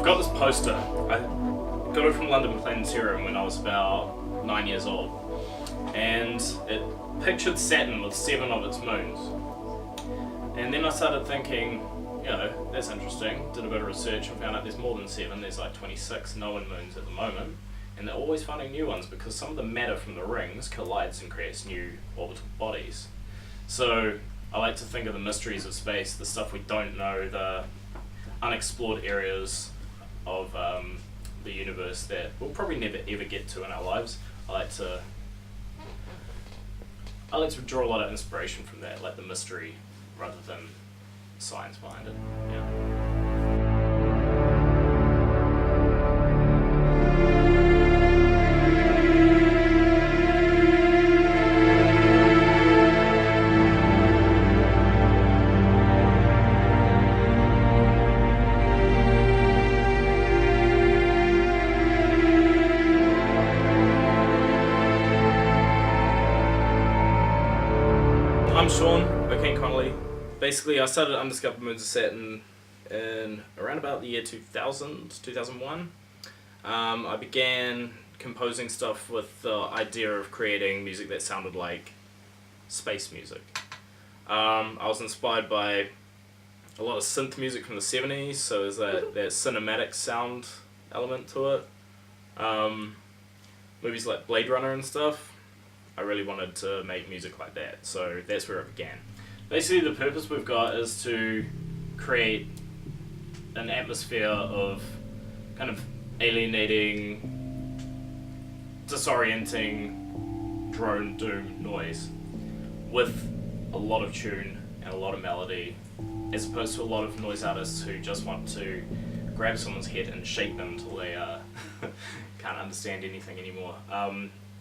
I've got this poster. I got it from London Planetarium when I was about 9 years old, and it pictured Saturn with 7 of its moons. And then I started thinking, you know, that's interesting. Did a bit of research and found out there's more than 7. There's like 26 known moons at the moment, and they're always finding new ones because some of the matter from the rings collides and creates new orbital bodies. So I like to think of the mysteries of space, the stuff we don't know, the unexplored areas of the universe that we'll probably never ever get to in our lives. I like to draw a lot of inspiration from that, like the mystery rather than science behind it. Yeah. I'm Sean O'Kane Connolly. Basically, I started Undiscovered Moons of Saturn in around about the year 2000, 2001. I began composing stuff with the idea of creating music that sounded like space music. I was inspired by a lot of synth music from the 70s, so there's that cinematic sound element to it. Movies like Blade Runner and stuff. I really wanted to make music like that, so that's where it began. Basically, the purpose we've got is to create an atmosphere of kind of alienating, disorienting, drone doom noise with a lot of tune and a lot of melody, as opposed to a lot of noise artists who just want to grab someone's head and shake them till they can't understand anything anymore.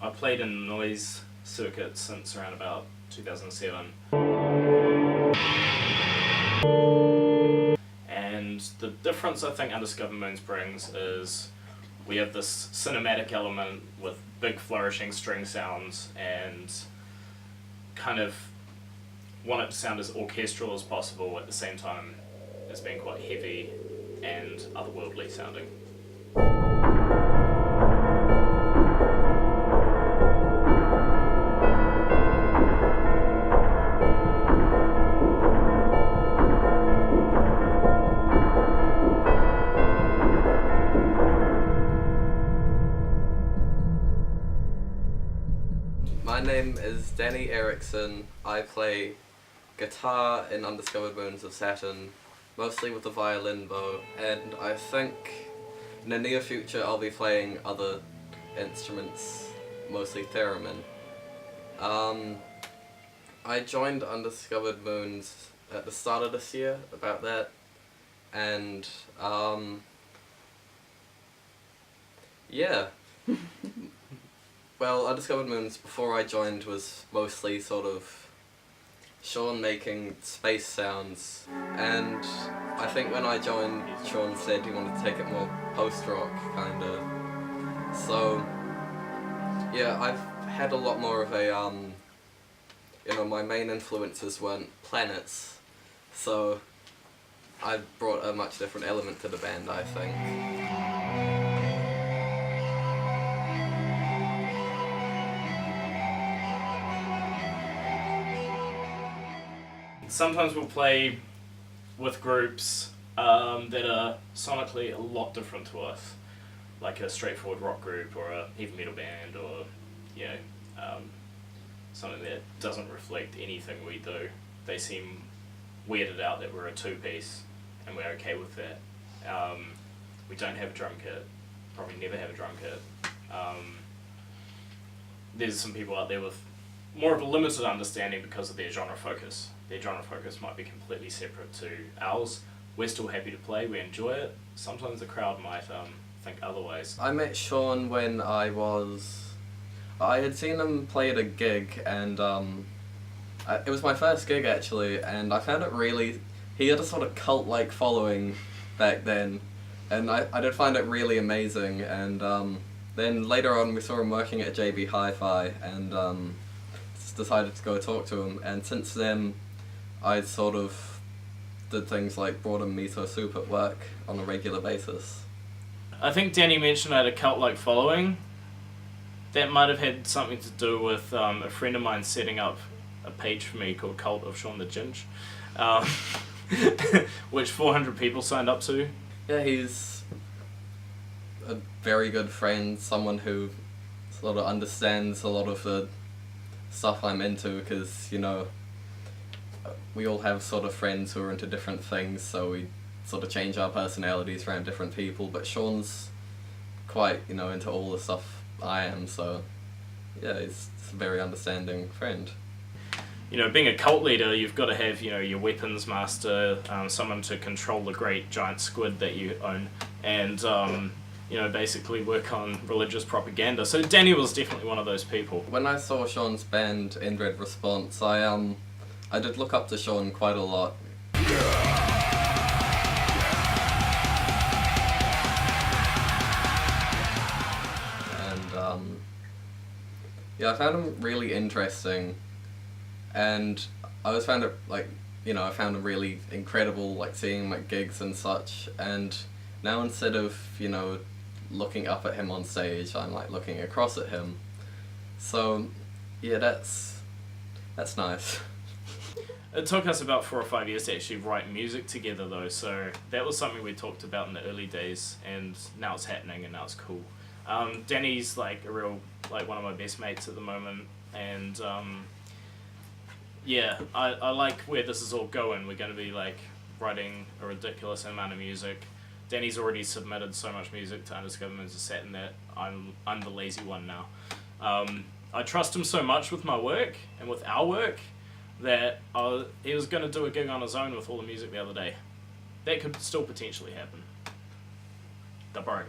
I played in noise circuit since around about 2007. And the difference I think Undiscovered Moons brings is we have this cinematic element with big flourishing string sounds and kind of want it to sound as orchestral as possible at the same time as being quite heavy and otherworldly sounding. My name is Danny Erickson. I play guitar in Undiscovered Moons of Saturn, mostly with the violin bow, and I think in the near future I'll be playing other instruments, mostly theremin. I joined Undiscovered Moons at the start of this year, about that, and yeah. Well, Undiscovered Moons before I joined was mostly sort of Sean making space sounds, and I think when I joined, Sean said he wanted to take it more post-rock, kinda. So, yeah, I've had a lot more of a, you know, my main influences weren't planets, so I brought a much different element to the band, I think. Sometimes we'll play with groups that are sonically a lot different to us, like a straightforward rock group or a heavy metal band, or you know, something that doesn't reflect anything we do. They seem weirded out that we're a two-piece, and we're okay with that. We don't have a drum kit, probably never have a drum kit. There's some people out there with more of a limited understanding because of their genre focus. Their genre focus might be completely separate to ours. We're still happy to play, we enjoy it. Sometimes the crowd might think otherwise. I met Sean when I had seen him play at a gig, and it was my first gig actually, and I found it really, he had a sort of cult-like following back then, and I did find it really amazing, and then later on we saw him working at JB Hi-Fi, and decided to go talk to him, and since then I sort of did things like brought him Miso Soup at work on a regular basis. I think Danny mentioned I had a cult-like following. That might have had something to do with a friend of mine setting up a page for me called Cult of Sean the Ginge, which 400 people signed up to. Yeah, he's a very good friend, someone who sort of understands a lot of the stuff I'm into, because, you know, we all have sort of friends who are into different things, so we sort of change our personalities around different people, but Sean's quite, you know, into all the stuff I am, so yeah, he's a very understanding friend. You know, being a cult leader, you've got to have, you know, your weapons master, someone to control the great giant squid that you own, and, you know, basically work on religious propaganda. So Danny was definitely one of those people. When I saw Sean's band, Inbred Response, I did look up to Sean quite a lot. And, yeah, I found him really interesting. And I always found it, like, you know, I found him really incredible, like, seeing him at gigs and such, and now instead of, you know, looking up at him on stage, I'm, like, looking across at him. So, yeah, that's nice. It took us about 4 or 5 years to actually write music together, though, so that was something we talked about in the early days, and now it's happening, and now it's cool. Danny's, like, a real, like, one of my best mates at the moment, and, yeah, I like where this is all going. We're going to be, like, writing a ridiculous amount of music. Danny's already submitted so much music to Undiscovered Moons of Saturn that I'm the lazy one now. I trust him so much with my work and with our work that he was going to do a gig on his own with all the music the other day. That could still potentially happen. The broke.